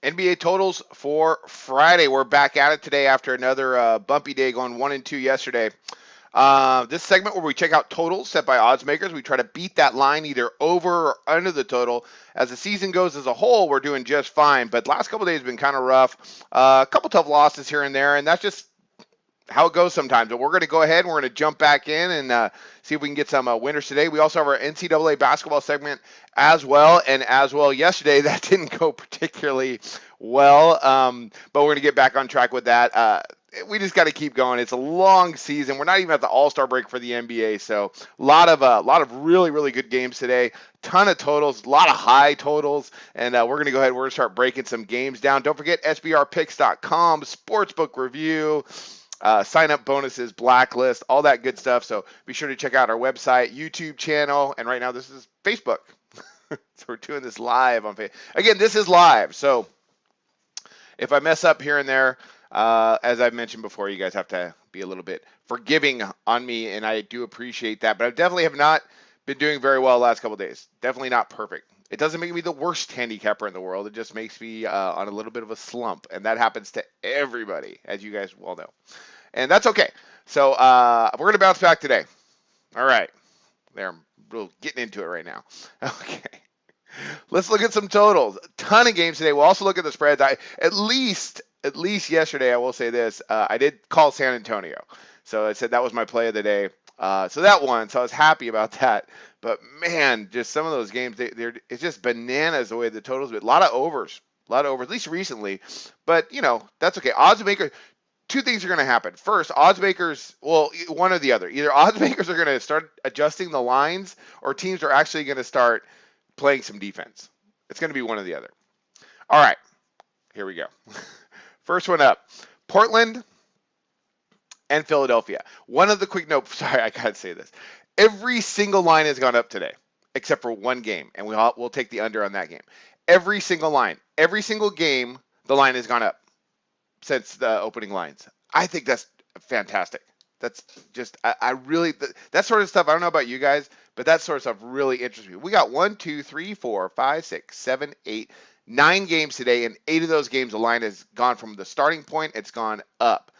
NBA totals for Friday. We're back at it today after another bumpy day, going 1-2 yesterday. This segment where we check out totals set by oddsmakers. We try to beat that line either over or under the total. As the season goes as a whole, we're doing just fine. But last couple days have been kind of rough. A couple tough losses here and there, and that's just how it goes sometimes. But we're going to go ahead and we're going to jump back in and see if we can get some winners today. We also have our NCAA basketball segment as well. And as well, yesterday, that didn't go particularly well. But we're going to get back on track with that. We just got to keep going. It's a long season. We're not even at the All-Star break for the NBA, so a lot of really, really good games today. Ton of totals, a lot of high totals, and we're going to go ahead. We're going to start breaking some games down. Don't forget SBRpicks.com, sportsbook review, sign-up bonuses, blacklist, all that good stuff. So be sure to check out our website, YouTube channel, and right now this is Facebook. So we're doing this live on Facebook. Again, this is live, so if I mess up here and there, as I've mentioned before, you guys have to be a little bit forgiving on me, and I do appreciate that. But I definitely have not been doing very well the last couple of days. Definitely not perfect. It doesn't make me the worst handicapper in the world. It just makes me on a little bit of a slump, and that happens to everybody, as you guys well know. And that's okay. So we're going to bounce back today. All right. There, we're getting into it right now. Okay. Let's look at some totals. A ton of games today. We'll also look at the spreads. At least yesterday, I will say this. I did call San Antonio. So I said that was my play of the day. So that won. So I was happy about that. But, man, just some of those games, it's just bananas the way the totals been. A lot of overs, at least recently. But, that's okay. Odds makers. Two things are going to happen. First, odds makers, well, one or the other. Either odds makers are going to start adjusting the lines, or teams are actually going to start playing some defense. It's going to be one or the other. All right, here we go. First one up, Portland and Philadelphia. One of the quick notes, sorry, I got to say this. Every single line has gone up today, except for one game, and we'll take the under on that game. Every single line, every single game, the line has gone up since the opening lines. I think that's fantastic. That's just, I really, that sort of stuff, I don't know about you guys, but that sort of stuff really interests me. We got 1, 2, 3, 4, 5, 6, 7, 8, 9 games today, and 8 of those games, the line has gone from the starting point, it's gone up.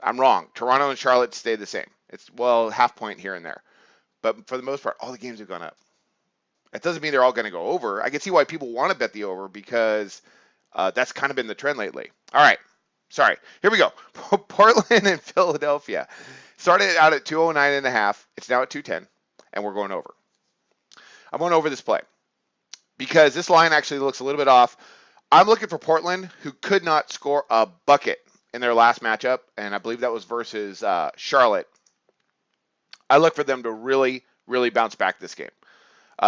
I'm wrong. Toronto and Charlotte stay the same. It's, well, half point here and there. But for the most part, all the games have gone up. That doesn't mean they're all going to go over. I can see why people want to bet the over because that's kind of been the trend lately. All right. Sorry. Here we go. Portland and Philadelphia. Started out at 209.5. It's now at 210, and we're going over. I'm going over this play because this line actually looks a little bit off. I'm looking for Portland, who could not score a bucket in their last matchup, and I believe that was versus Charlotte. I look for them to really, really bounce back this game.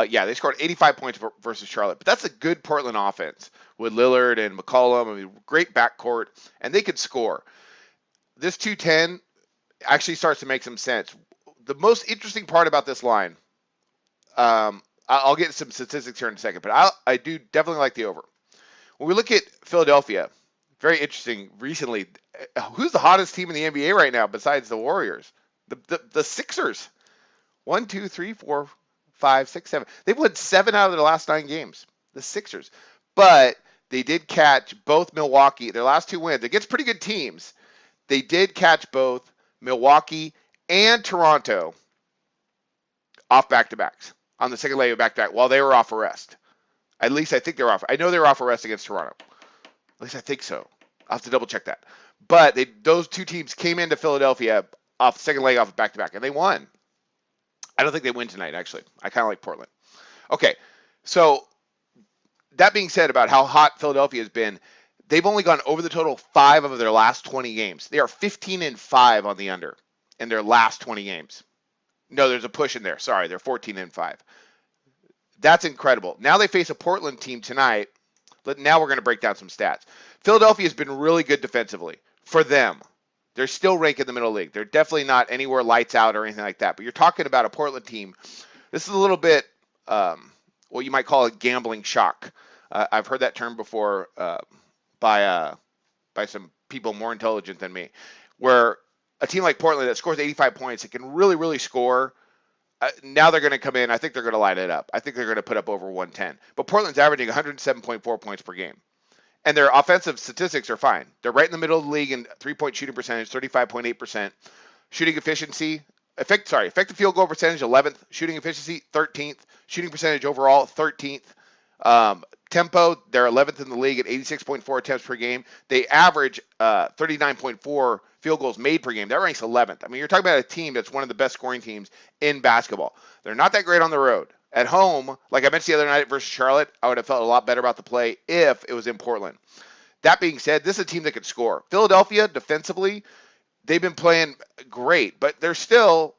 Yeah, they scored 85 points versus Charlotte, but that's a good Portland offense with Lillard and McCollum. I mean, great backcourt, and they could score. This 210 actually starts to make some sense. The most interesting part about this line, I'll get some statistics here in a second, but I do definitely like the over. When we look at Philadelphia, very interesting recently, who's the hottest team in the NBA right now besides the Warriors? The Sixers. 1, 2, 3, 4, 5, 6, 7. They've won 7 out of their last 9 games, the Sixers. But they did catch both Milwaukee, their last 2 wins against pretty good teams. They did catch both Milwaukee and Toronto off back-to-backs on the second leg of back-to-back while they were off arrest. At least I think they were off. I know they were off arrest against Toronto. At least I think so. I'll have to double-check that. But those 2 teams came into Philadelphia off the second leg off of back-to-back, and they won. I don't think they win tonight, actually. I kind of like Portland. Okay, so that being said about how hot Philadelphia has been, they've only gone over the total 5 of their last 20 games. They are 15-5 on the under in their last 20 games. No, there's a push in there. Sorry, they're 14-5. That's incredible. Now they face a Portland team tonight. Now we're going to break down some stats. Philadelphia has been really good defensively for them. They're still ranked in the middle league. They're definitely not anywhere lights out or anything like that. But you're talking about a Portland team. This is a little bit what you might call a gambling shock. I've heard that term before by some people more intelligent than me, where a team like Portland that scores 85 points, it can really, really score. Now they're going to come in. I think they're going to light it up. I think they're going to put up over 110. But Portland's averaging 107.4 points per game. And their offensive statistics are fine. They're right in the middle of the league in 3-point shooting percentage, 35.8%. Shooting efficiency, effective field goal percentage, 11th. Shooting efficiency, 13th. Shooting percentage overall, 13th. Tempo, they're 11th in the league at 86.4 attempts per game. They average 39.4 field goals made per game. That ranks 11th. I mean, you're talking about a team that's one of the best scoring teams in basketball. They're not that great on the road. At home, like I mentioned the other night versus Charlotte, I would have felt a lot better about the play if it was in Portland. That being said, this is a team that could score. Philadelphia, defensively, they've been playing great, but they're still,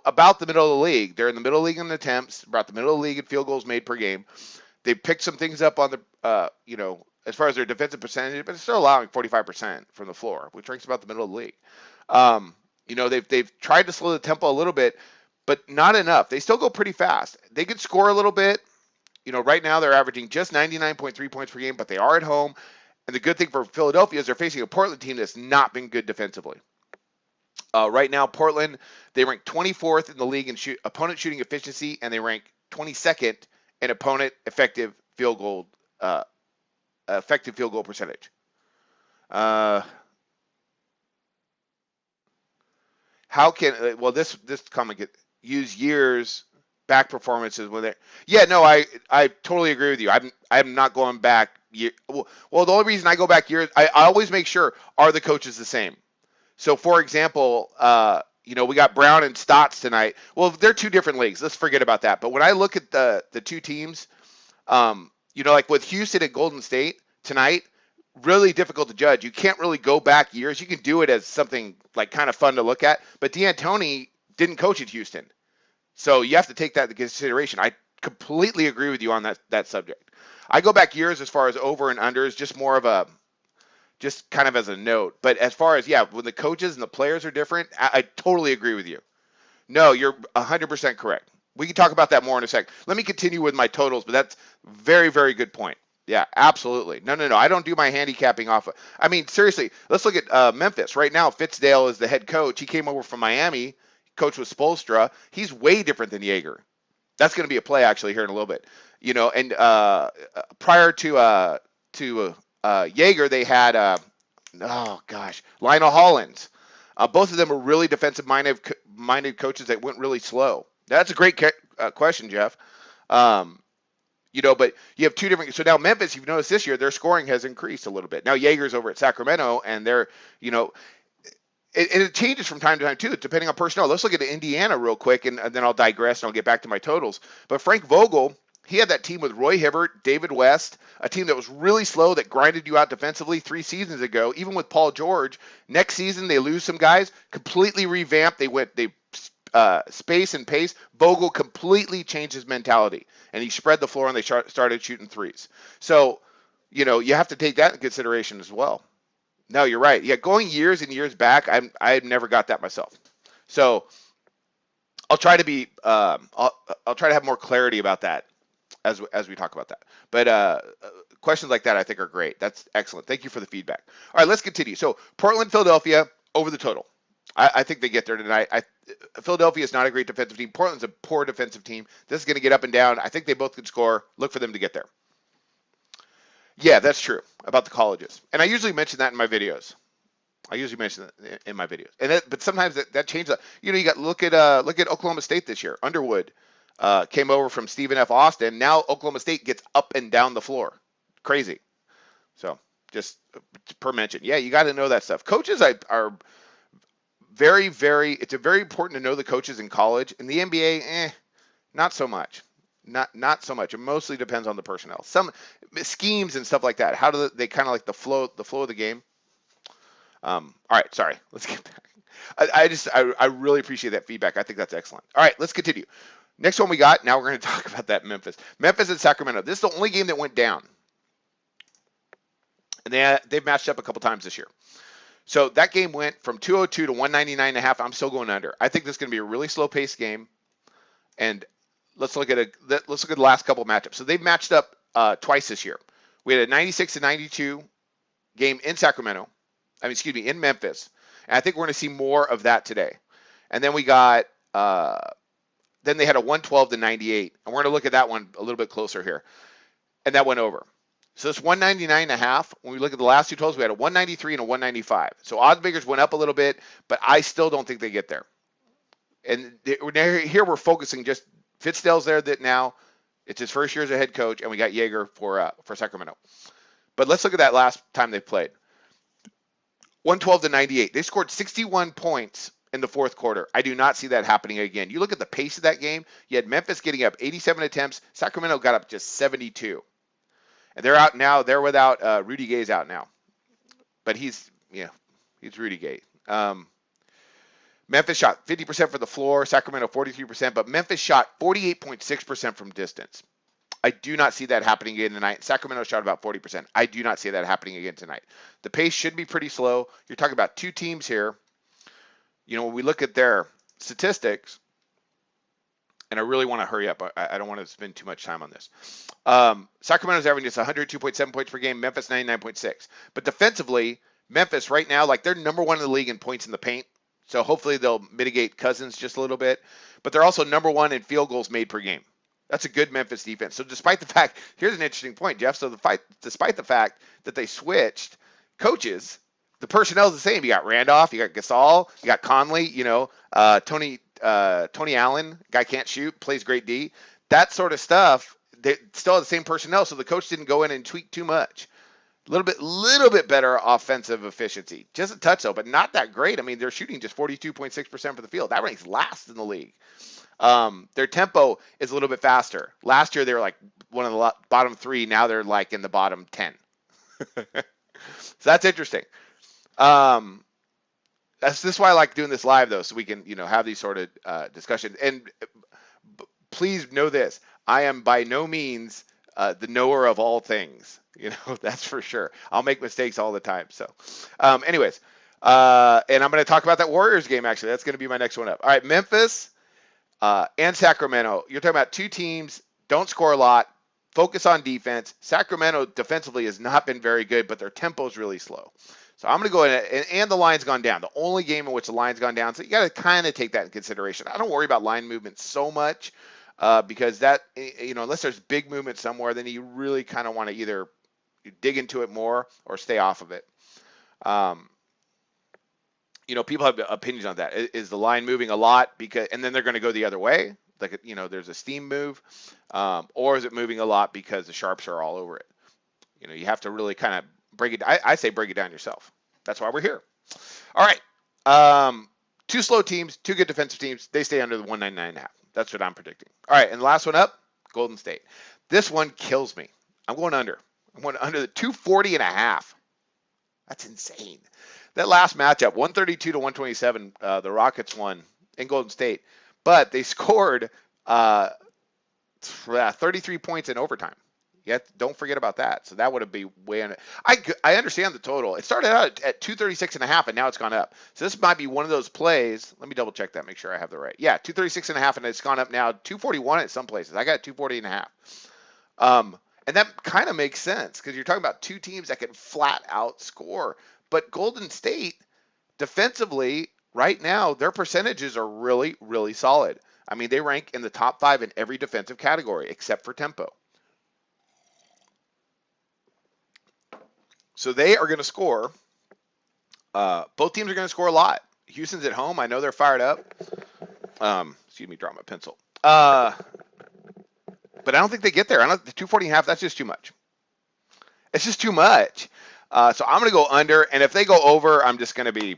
about the middle of the league. They're in the middle of the league in attempts, about the middle of the league in field goals made per game. They picked some things up on the, as far as their defensive percentage, but it's still allowing 45% from the floor, which ranks about the middle of the league. They've tried to slow the tempo a little bit, but not enough. They still go pretty fast. They could score a little bit. Right now they're averaging just 99.3 points per game, but they are at home. And the good thing for Philadelphia is they're facing a Portland team that's not been good defensively. Right now, Portland, they rank 24th in the league in opponent shooting efficiency, and they rank 22nd in opponent effective field goal percentage. How can this comment get use years back performances when they? Yeah, no, I totally agree with you. I'm not going back. Well, the only reason I go back years, I always make sure, are the coaches the same? So, for example, we got Brown and Stotts tonight. Well, they're two different leagues. Let's forget about that. But when I look at the two teams, like with Houston and Golden State tonight, really difficult to judge. You can't really go back years. You can do it as something like kind of fun to look at. But D'Antoni didn't coach at Houston. So you have to take that into consideration. I completely agree with you on that subject. I go back years as far as over and unders, just kind of as a note. But as far as, when the coaches and the players are different, I totally agree with you. No, you're 100% correct. We can talk about that more in a sec. Let me continue with my totals, but that's very, very good point. Yeah, absolutely. No. I don't do my handicapping off. I mean, seriously, let's look at Memphis. Right now, Fitzdale is the head coach. He came over from Miami, coached with Spoelstra. He's way different than Jaeger. That's going to be a play, actually, here in a little bit. And prior to Jaeger, they had, Lionel Hollins. Both of them are really defensive-minded coaches that went really slow. That's a great question, Jeff. But you have two different. So now Memphis, you've noticed this year, their scoring has increased a little bit. Now Jaeger's over at Sacramento, and they're, it changes from time to time too, depending on personnel. Let's look at Indiana real quick, and then I'll digress and I'll get back to my totals. But Frank Vogel, he had that team with Roy Hibbert, David West, a team that was really slow, that grinded you out defensively 3 seasons ago. Even with Paul George, next season they lose some guys, completely revamped. They space and pace. Vogel completely changed his mentality, and he spread the floor, and they started shooting threes. So, you have to take that in consideration as well. No, you're right. Yeah, going years and years back, I never got that myself. So I'll try to be I'll try to have more clarity about that as we talk about that. But questions like that I think are great. That's excellent. Thank you for the feedback. All right, let's continue. So Portland, Philadelphia over the total. I think they get there tonight. Philadelphia is not a great defensive team. Portland's a poor defensive team. This is going to get up and down. I think they both could score. Look for them to get there. Yeah, that's true about the colleges. And I usually mention that in my videos. But sometimes that changes. You got look at Oklahoma State this year. Underwood came over from Stephen F. Austin. Now Oklahoma State gets up and down the floor. Crazy. So just per mention. Yeah, you got to know that stuff. Coaches are very, very, it's very important to know the coaches in college. In the NBA, not so much. Not so much. It mostly depends on the personnel. Some schemes and stuff like that. How do they kind of like the flow of the game? All right, sorry. Let's get back. I really appreciate that feedback. I think that's excellent. All right, let's continue. Next one we got. Now we're going to talk about that Memphis and Sacramento. This is the only game that went down, and they've matched up a couple times this year. So that game went from 202 to 199.5. I'm still going under. I think this is going to be a really slow-paced game. And let's look at the last couple of matchups. So they've matched up twice this year. We had a 96-92 game in Sacramento. In Memphis. And I think we're going to see more of that today. And then we got then they had a 112-98. And we're going to look at that one a little bit closer here. And that went over. So it's 199.5. When we look at the last two totals, we had a 193 and a 195. So odds makers went up a little bit, but I still don't think they get there. And here we're focusing just Fitzdale's there that now. It's his first year as a head coach, and we got Yeager for Sacramento. But let's look at that last time they played. 112 to 98. They scored 61 points in the fourth quarter. I do not see that happening again. You look at the pace of that game. You had Memphis getting up 87 attempts. Sacramento got up just 72. And they're out now. They're without Rudy Gay's out now. But he's Rudy Gay. Memphis shot 50% for the floor, Sacramento 43%, but Memphis shot 48.6% from distance. I do not see that happening again tonight. Sacramento shot about 40%. I do not see that happening again tonight. The pace should be pretty slow. You're talking about two teams here. When we look at their statistics, and I really want to hurry up. I don't want to spend too much time on this. Sacramento's averaging just 102.7 points per game, Memphis 99.6. But defensively, Memphis right now, they're number one in the league in points in the paint. So hopefully they'll mitigate Cousins just a little bit. But they're also number one in field goals made per game. That's a good Memphis defense. So despite the fact, here's an interesting point, Jeff. So despite the fact that they switched coaches, the personnel is the same. You got Randolph, you got Gasol, you got Conley, Tony Allen, guy can't shoot, plays great D. That sort of stuff, they still have the same personnel, so the coach didn't go in and tweak too much. Little bit better offensive efficiency. Just a touch though, but not that great. I mean, they're shooting just 42.6% for the field. That ranks last in the league. Their tempo is a little bit faster. Last year they were one of the bottom 3. Now they're in the bottom 10. So that's interesting. This is why I like doing this live though, so we can have these sort of discussions. And please know this: I am by no means the knower of all things. That's for sure. I'll make mistakes all the time. So, anyways, and I'm going to talk about that Warriors game. Actually, that's going to be my next one up. All right, Memphis and Sacramento. You're talking about two teams don't score a lot, focus on defense. Sacramento defensively has not been very good, but their tempo is really slow. So I'm going to go in, and the line's gone down. The only game in which the line's gone down. So you got to kind of take that in consideration. I don't worry about line movement so much because that, unless there's big movement somewhere, then you really kind of want to either dig into it more or stay off of it. People have opinions on that. Is the line moving a lot and then they're going to go the other way? There's a steam move, or is it moving a lot because the sharps are all over it? You have to really kind of break it. I say break it down yourself. That's why we're here. All right. Two slow teams, two good defensive teams. They stay under the 199.5. That's what I'm predicting. All right. And the last one up, Golden State. This one kills me. I'm going under. I'm going under the 240.5. That's insane. That last matchup, 132 to 127, the Rockets won in Golden State, but they scored 33 points in overtime. Don't forget about that. So that would have been way under. I understand the total. It started out at 236.5, and now it's gone up. So this might be one of those plays. Let me double check that, make sure I have the right. Yeah, 236.5, and it's gone up now 241 at some places. I got 240.5. And that kind of makes sense because you're talking about two teams that can flat out score. But Golden State, defensively, right now, their percentages are really, really solid. I mean, they rank in the top 5 in every defensive category except for tempo. So they are going to score. Both teams are going to score a lot. Houston's at home. I know they're fired up. Excuse me, drop my pencil. But I don't think they get there. The 240.5, that's just too much. It's just too much. So I'm going to go under, and if they go over, I'm just going to be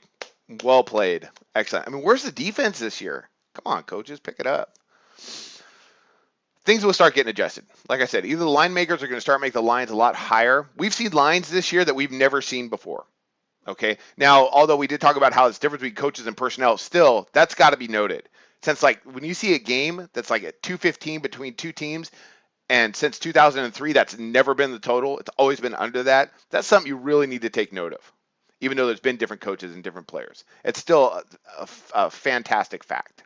well played. Excellent. I mean, where's the defense this year? Come on, coaches, pick it up. Things will start getting adjusted. Like I said, either the line makers are going to start making the lines a lot higher. We've seen lines this year that we've never seen before. Okay. Now, although we did talk about how it's different between coaches and personnel, still, that's got to be noted. Since when you see a game that's at 215 between two teams, and since 2003, that's never been the total. It's always been under that. That's something you really need to take note of, even though there's been different coaches and different players. It's still a fantastic fact.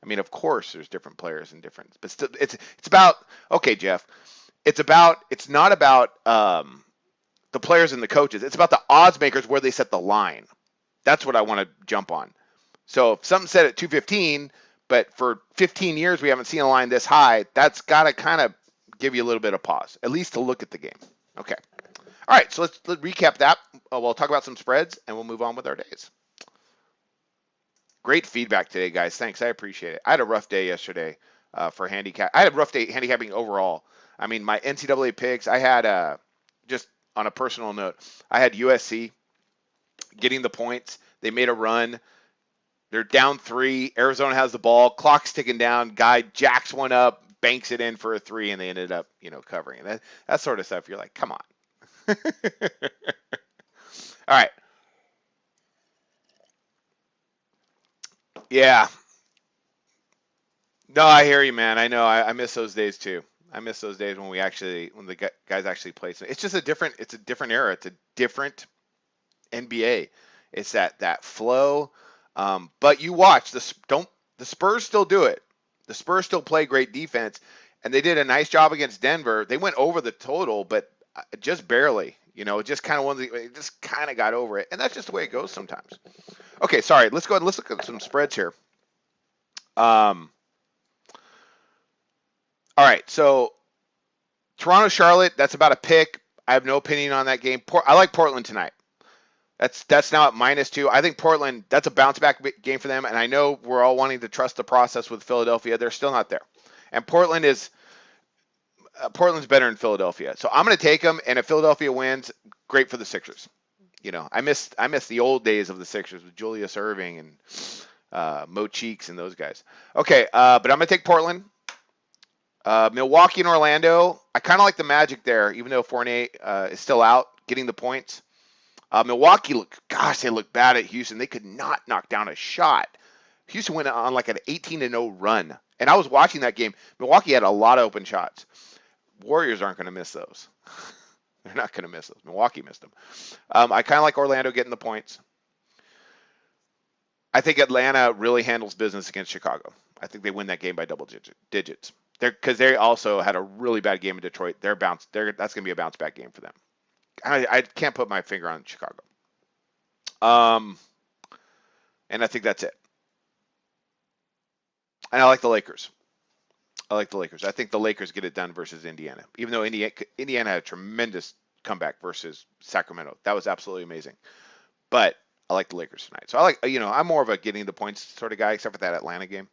I mean, of course, there's different players and different, but still, it's about, okay, Jeff, it's not about the players and the coaches. It's about the odds makers where they set the line. That's what I want to jump on. So if something set at 215, but for 15 years we haven't seen a line this high, that's got to kind of give you a little bit of pause, at least to look at the game. Okay. All right, so let's recap that. We'll talk about some spreads, and we'll move on with our days. Great feedback today, guys. Thanks. I appreciate it. I had a rough day yesterday for handicap. I had a rough day handicapping overall. I mean, my NCAA picks, I had, just on a personal note, I had USC getting the points. They made a run. They're down 3. Arizona has the ball. Clock's ticking down. Guy jacks one up, banks it in for a 3, and they ended up, covering it. That sort of stuff. You're like, come on. All right. Yeah. No, I hear you, man. I know. I miss those days too. I miss those days when when the guys actually played. It's just it's a different era. It's a different NBA. It's that flow. But you watch the Spurs still do it. The Spurs still play great defense, and they did a nice job against Denver. They went over the total, but just barely. Just kind of just kind of got over it, and that's just the way it goes sometimes. Okay, sorry. Let's go ahead and let's look at some spreads here. All right, so Toronto, Charlotte, that's about a pick. I have no opinion on that game. I like Portland tonight. That's now at -2. I think Portland, that's a bounce back game for them, and I know we're all wanting to trust the process with Philadelphia. They're still not there, and Portland's better than Philadelphia. So I'm going to take them, and if Philadelphia wins, great for the Sixers. I miss the old days of the Sixers with Julius Erving and Mo Cheeks and those guys. Okay, but I'm going to take Portland. Milwaukee and Orlando, I kind of like the Magic there, even though Fournier is still out, getting the points. Milwaukee, they look bad at Houston. They could not knock down a shot. Houston went on like an 18-0 run. And I was watching that game. Milwaukee had a lot of open shots. Warriors aren't going to miss those. They're not going to miss those. Milwaukee missed them. I kind of like Orlando getting the points. I think Atlanta really handles business against Chicago. I think they win that game by double digits. Because they also had a really bad game in Detroit. That's going to be a bounce back game for them. I can't put my finger on Chicago. And I think that's it. And I like the Lakers. I think the Lakers get it done versus Indiana. Even though Indiana had a tremendous comeback versus Sacramento. That was absolutely amazing. But I like the Lakers tonight. So I'm more of a getting the points sort of guy, except for that Atlanta game.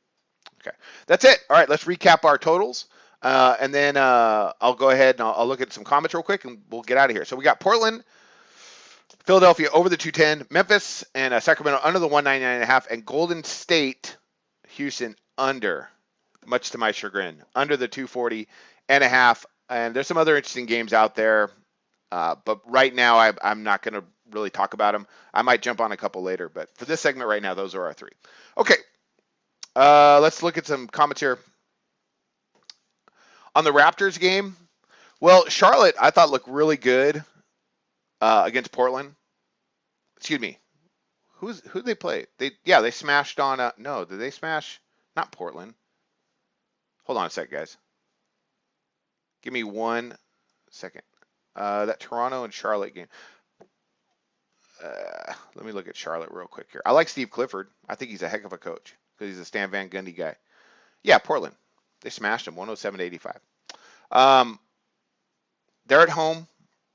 Okay. That's it. All right, let's recap our totals. And then I'll go ahead and I'll look at some comments real quick, and we'll get out of here. So we got Portland, Philadelphia over the 210, Memphis and Sacramento under the 199.5, and Golden State, Houston under, much to my chagrin, under the 240.5. And there's some other interesting games out there, but right now I'm not going to really talk about them. I might jump on a couple later, but for this segment right now, those are our 3. Okay, let's look at some comments here. On the Raptors game, well, Charlotte I thought looked really good against Portland. Excuse me. Who did they play? They smashed on no, did they smash? Not Portland. Hold on a sec, guys. Give me 1 second. That Toronto and Charlotte game. Let me look at Charlotte real quick here. I like Steve Clifford. I think he's a heck of a coach because he's a Stan Van Gundy guy. Yeah, Portland. They smashed them 107-85. They're at home,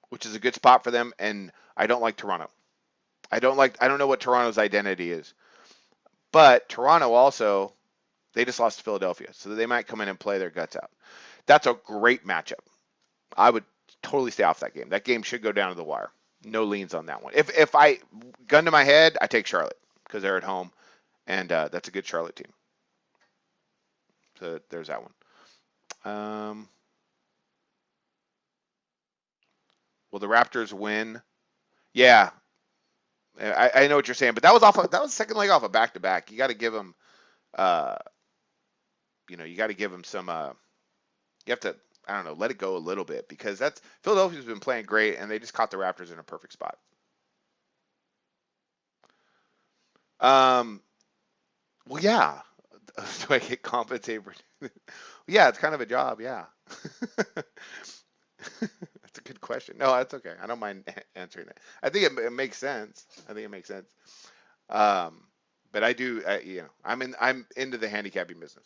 which is a good spot for them, and I don't like Toronto. I don't know what Toronto's identity is. But Toronto also, they just lost to Philadelphia, so they might come in and play their guts out. That's a great matchup. I would totally stay off that game. That game should go down to the wire. No leans on that one. If I gun to my head, I take Charlotte because they're at home, and that's a good Charlotte team. So there's that one. Will the Raptors win? Yeah, I know what you're saying, but that was second leg off a back-to-back. You got to give them, you got to give them some. You have to, I don't know, let it go a little bit because Philadelphia's been playing great, and they just caught the Raptors in a perfect spot. Well, yeah. Do I get compensated for? Yeah, it's kind of a job. Yeah. That's a good question. No, that's okay. I don't mind answering it. I think it makes sense. But I do, I'm into the handicapping business.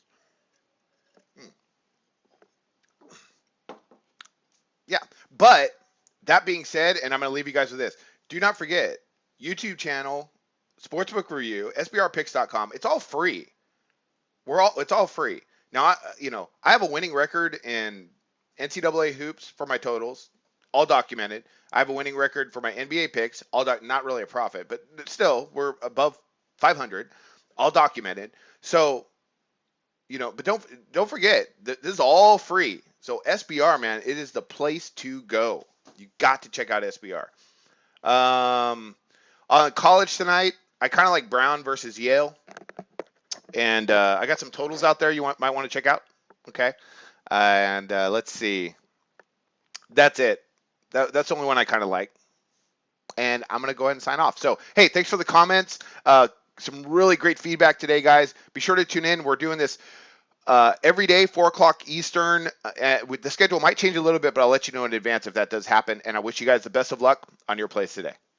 Yeah, but that being said, and I'm going to leave you guys with this. Do not forget, YouTube channel, Sportsbook Review, SBRpicks.com. It's all free. It's all free. Now, I have a winning record in NCAA hoops for my totals, all documented. I have a winning record for my NBA picks, not really a profit, but still, we're above 500, all documented. So, but don't forget, this is all free. So SBR, man, it is the place to go. You got to check out SBR. On college tonight, I kind of like Brown versus Yale. And I got some totals out there you might want to check out. Okay. And let's see. That's it. That's the only one I kind of like. And I'm going to go ahead and sign off. So, hey, thanks for the comments. Some really great feedback today, guys. Be sure to tune in. We're doing this every day, 4 o'clock Eastern. The schedule might change a little bit, but I'll let you know in advance if that does happen. And I wish you guys the best of luck on your plays today.